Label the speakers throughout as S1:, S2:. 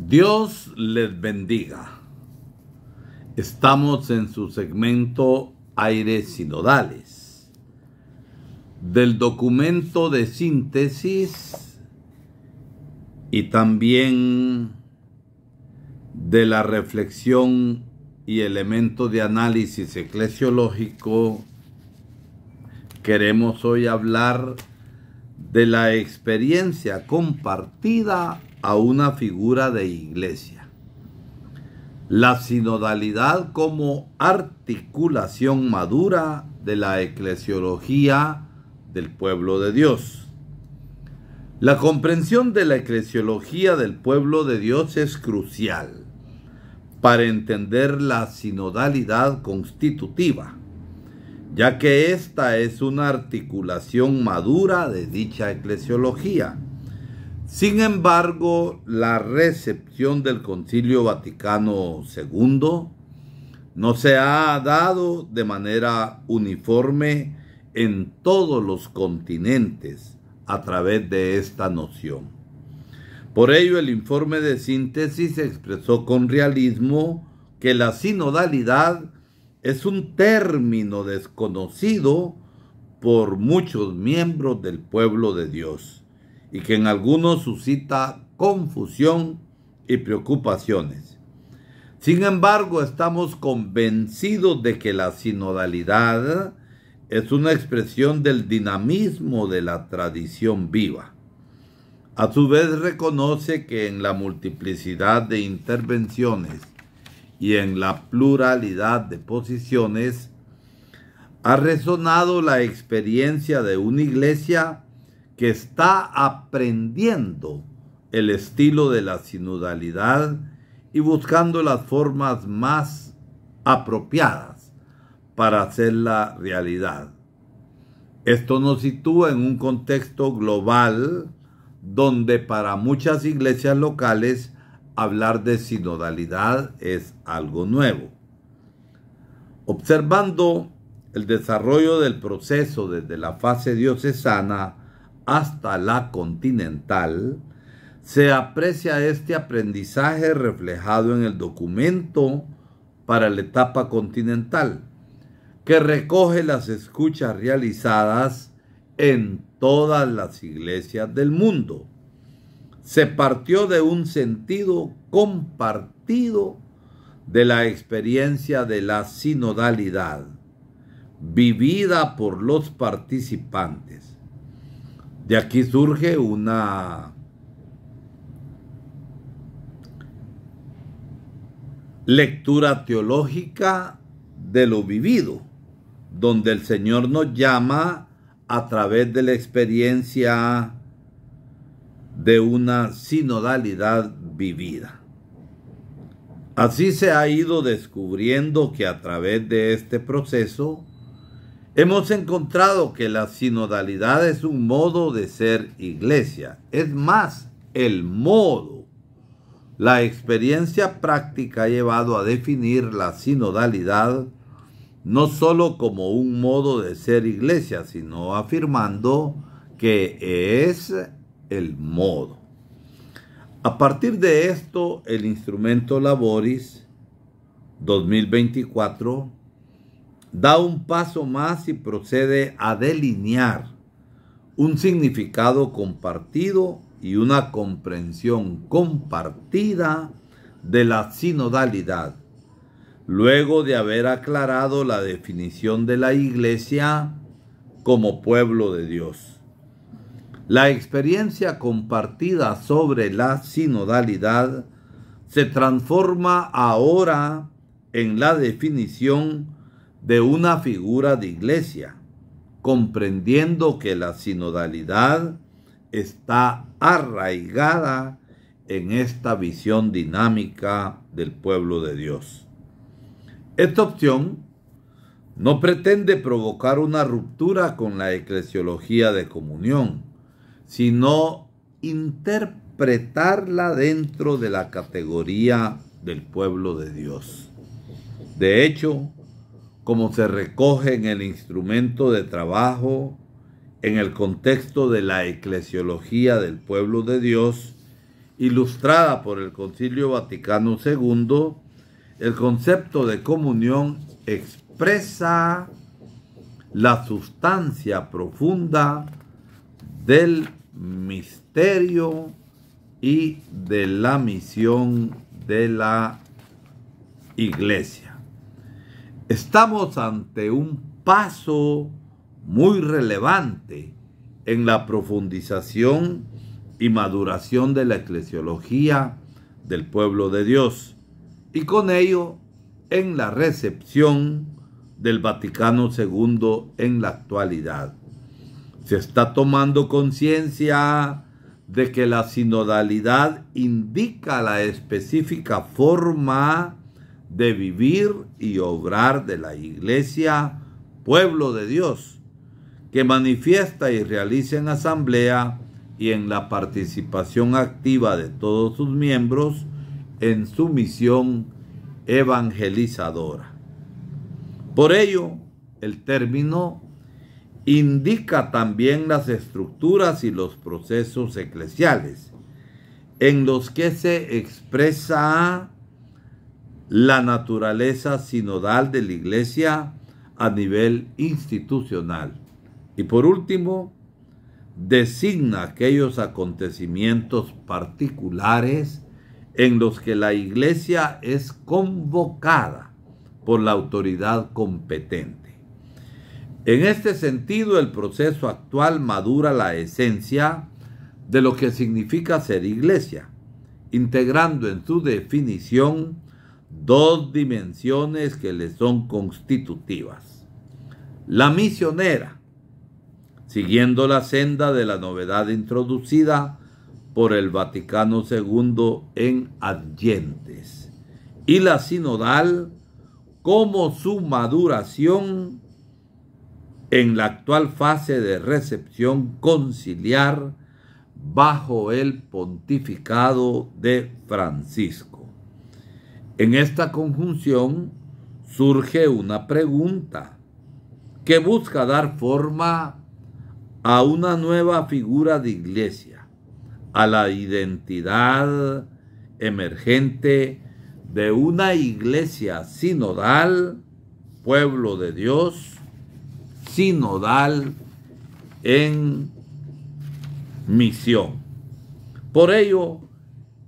S1: Dios les bendiga. Estamos en su segmento Aires Sinodales del documento de síntesis y también de la reflexión y elemento de análisis eclesiológico. Queremos hoy hablar de la experiencia compartida a una figura de iglesia. La sinodalidad como articulación madura de la eclesiología del pueblo de Dios. La comprensión de la eclesiología del pueblo de Dios es crucial para entender la sinodalidad constitutiva, ya que esta es una articulación madura de dicha eclesiología. Sin embargo, la recepción del Concilio Vaticano II no se ha dado de manera uniforme en todos los continentes a través de esta noción. Por ello, el informe de síntesis expresó con realismo que la sinodalidad es un término desconocido por muchos miembros del pueblo de Dios y que en algunos suscita confusión y preocupaciones. Sin embargo, estamos convencidos de que la sinodalidad es una expresión del dinamismo de la tradición viva. A su vez, reconoce que en la multiplicidad de intervenciones y en la pluralidad de posiciones ha resonado la experiencia de una iglesia que está aprendiendo el estilo de la sinodalidad y buscando las formas más apropiadas para hacerla realidad. Esto nos sitúa en un contexto global donde para muchas iglesias locales hablar de sinodalidad es algo nuevo. Observando el desarrollo del proceso desde la fase diocesana hasta la continental, se aprecia este aprendizaje reflejado en el documento para la etapa continental, que recoge las escuchas realizadas en todas las iglesias del mundo. Se partió de un sentido compartido de la experiencia de la sinodalidad, vivida por los participantes. De aquí surge una lectura teológica de lo vivido, donde el Señor nos llama a través de la experiencia de una sinodalidad vivida. Así se ha ido descubriendo que a través de este proceso hemos encontrado que la sinodalidad es un modo de ser iglesia. Es más, el modo. La experiencia práctica ha llevado a definir la sinodalidad no solo como un modo de ser iglesia, sino afirmando que es el modo. A partir de esto, el Instrumento Laboris 2024 da un paso más y procede a delinear un significado compartido y una comprensión compartida de la sinodalidad, luego de haber aclarado la definición de la iglesia como pueblo de Dios. La experiencia compartida sobre la sinodalidad se transforma ahora en la definición de una figura de iglesia, comprendiendo que la sinodalidad está arraigada en esta visión dinámica del pueblo de Dios. Esta opción no pretende provocar una ruptura con la eclesiología de comunión, sino interpretarla dentro de la categoría del pueblo de Dios. De hecho, como se recoge en el instrumento de trabajo, en el contexto de la eclesiología del pueblo de Dios ilustrada por el Concilio Vaticano II, el concepto de comunión expresa la sustancia profunda del misterio y de la misión de la Iglesia. Estamos ante un paso muy relevante en la profundización y maduración de la eclesiología del pueblo de Dios, y con ello en la recepción del Vaticano II en la actualidad. Se está tomando conciencia de que la sinodalidad indica la específica forma de vivir y obrar de la Iglesia, pueblo de Dios, que manifiesta y realiza en asamblea y en la participación activa de todos sus miembros en su misión evangelizadora. Por ello, el término indica también las estructuras y los procesos eclesiales en los que se expresa la naturaleza sinodal de la Iglesia a nivel institucional. Y por último, designa aquellos acontecimientos particulares en los que la Iglesia es convocada por la autoridad competente. En este sentido, el proceso actual madura la esencia de lo que significa ser Iglesia, integrando en su definición dos dimensiones que le son constitutivas. La misionera, siguiendo la senda de la novedad introducida por el Vaticano II en adyentes, y la sinodal como su maduración en la actual fase de recepción conciliar bajo el pontificado de Francisco. En esta conjunción surge una pregunta que busca dar forma a una nueva figura de Iglesia, a la identidad emergente de una Iglesia sinodal, pueblo de Dios, sinodal en misión. Por ello,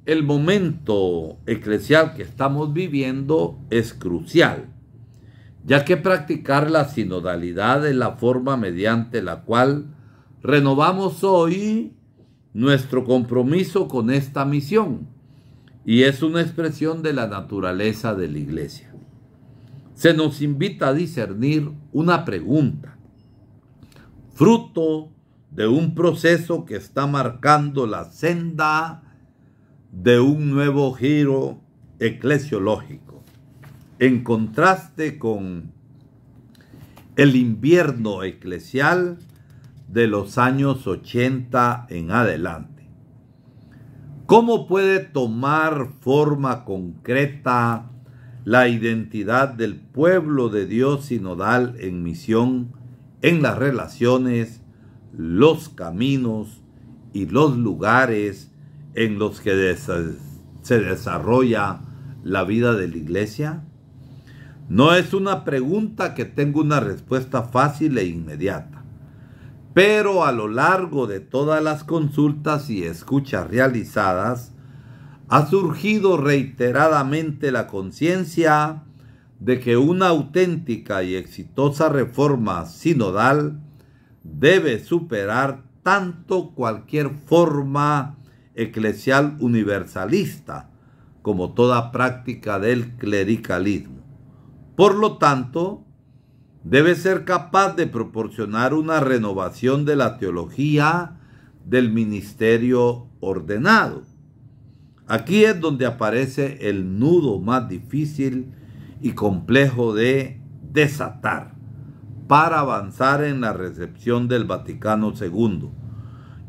S1: el momento eclesial que estamos viviendo es crucial, ya que practicar la sinodalidad es la forma mediante la cual renovamos hoy nuestro compromiso con esta misión, y es una expresión de la naturaleza de la Iglesia. Se nos invita a discernir una pregunta, fruto de un proceso que está marcando la senda de un nuevo giro eclesiológico, en contraste con el invierno eclesial de los años 80 en adelante. ¿Cómo puede tomar forma concreta la identidad del pueblo de Dios sinodal en misión en las relaciones, los caminos y los lugares en los que se desarrolla la vida de la Iglesia? No es una pregunta que tenga una respuesta fácil e inmediata, pero a lo largo de todas las consultas y escuchas realizadas, ha surgido reiteradamente la conciencia de que una auténtica y exitosa reforma sinodal debe superar tanto cualquier forma eclesial universalista como toda práctica del clericalismo. Por lo tanto, debe ser capaz de proporcionar una renovación de la teología del ministerio ordenado. Aquí es donde aparece el nudo más difícil y complejo de desatar para avanzar en la recepción del Vaticano II,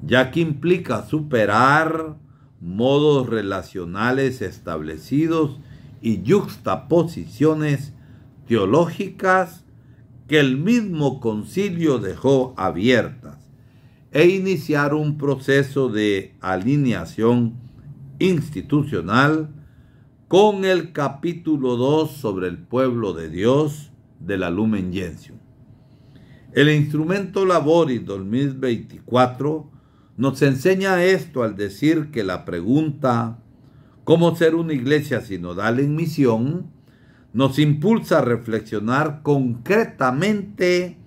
S1: ya que implica superar modos relacionales establecidos y yuxtaposiciones teológicas que el mismo concilio dejó abiertas, e iniciar un proceso de alineación institucional con el capítulo 2 sobre el pueblo de Dios de la Lumen Gentium. El Instrumento Laboris 2024 nos enseña esto al decir que la pregunta ¿cómo ser una iglesia sinodal en misión? Nos impulsa a reflexionar concretamente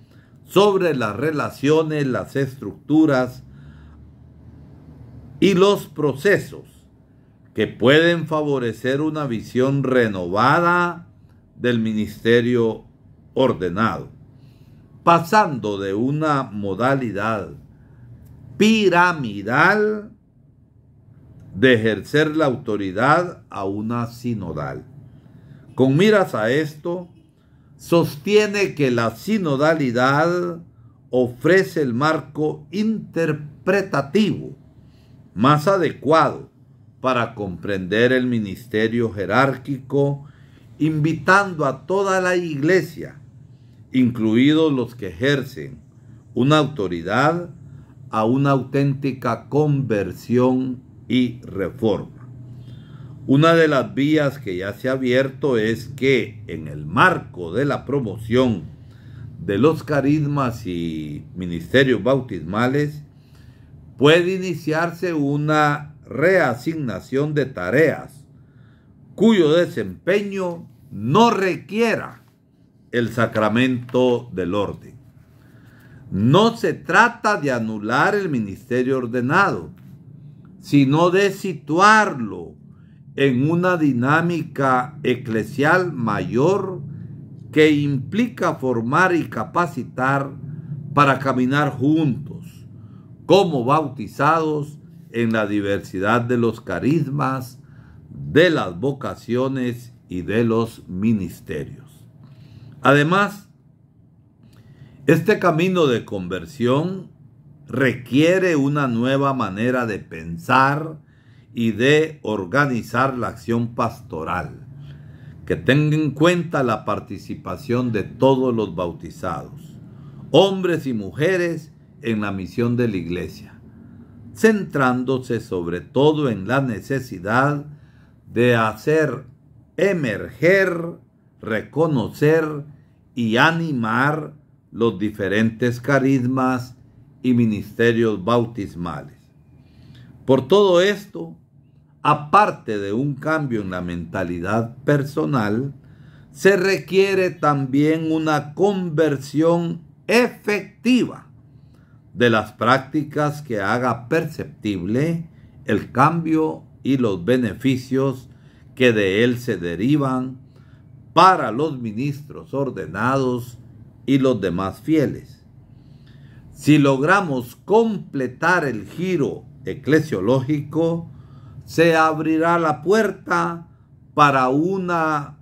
S1: sobre las relaciones, las estructuras y los procesos que pueden favorecer una visión renovada del ministerio ordenado, pasando de una modalidad piramidal de ejercer la autoridad a una sinodal. Con miras a esto, sostiene que la sinodalidad ofrece el marco interpretativo más adecuado para comprender el ministerio jerárquico, invitando a toda la iglesia, incluidos los que ejercen una autoridad, a una auténtica conversión y reforma. Una de las vías que ya se ha abierto es que en el marco de la promoción de los carismas y ministerios bautismales puede iniciarse una reasignación de tareas cuyo desempeño no requiera el sacramento del orden. No se trata de anular el ministerio ordenado, sino de situarlo en una dinámica eclesial mayor que implica formar y capacitar para caminar juntos, como bautizados en la diversidad de los carismas, de las vocaciones y de los ministerios. Además, este camino de conversión requiere una nueva manera de pensar y de organizar la acción pastoral, que tenga en cuenta la participación de todos los bautizados, hombres y mujeres, en la misión de la iglesia, centrándose sobre todo en la necesidad de hacer emerger, reconocer y animar los diferentes carismas y ministerios bautismales. Por todo esto, aparte de un cambio en la mentalidad personal, se requiere también una conversión efectiva de las prácticas que haga perceptible el cambio y los beneficios que de él se derivan para los ministros ordenados y los demás fieles. Si logramos completar el giro eclesiológico, se abrirá la puerta para una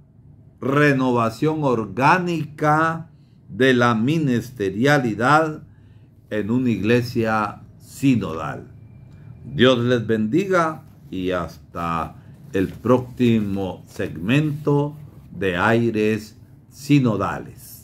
S1: renovación orgánica de la ministerialidad en una iglesia sinodal. Dios les bendiga y hasta el próximo segmento de Aires Sinodales.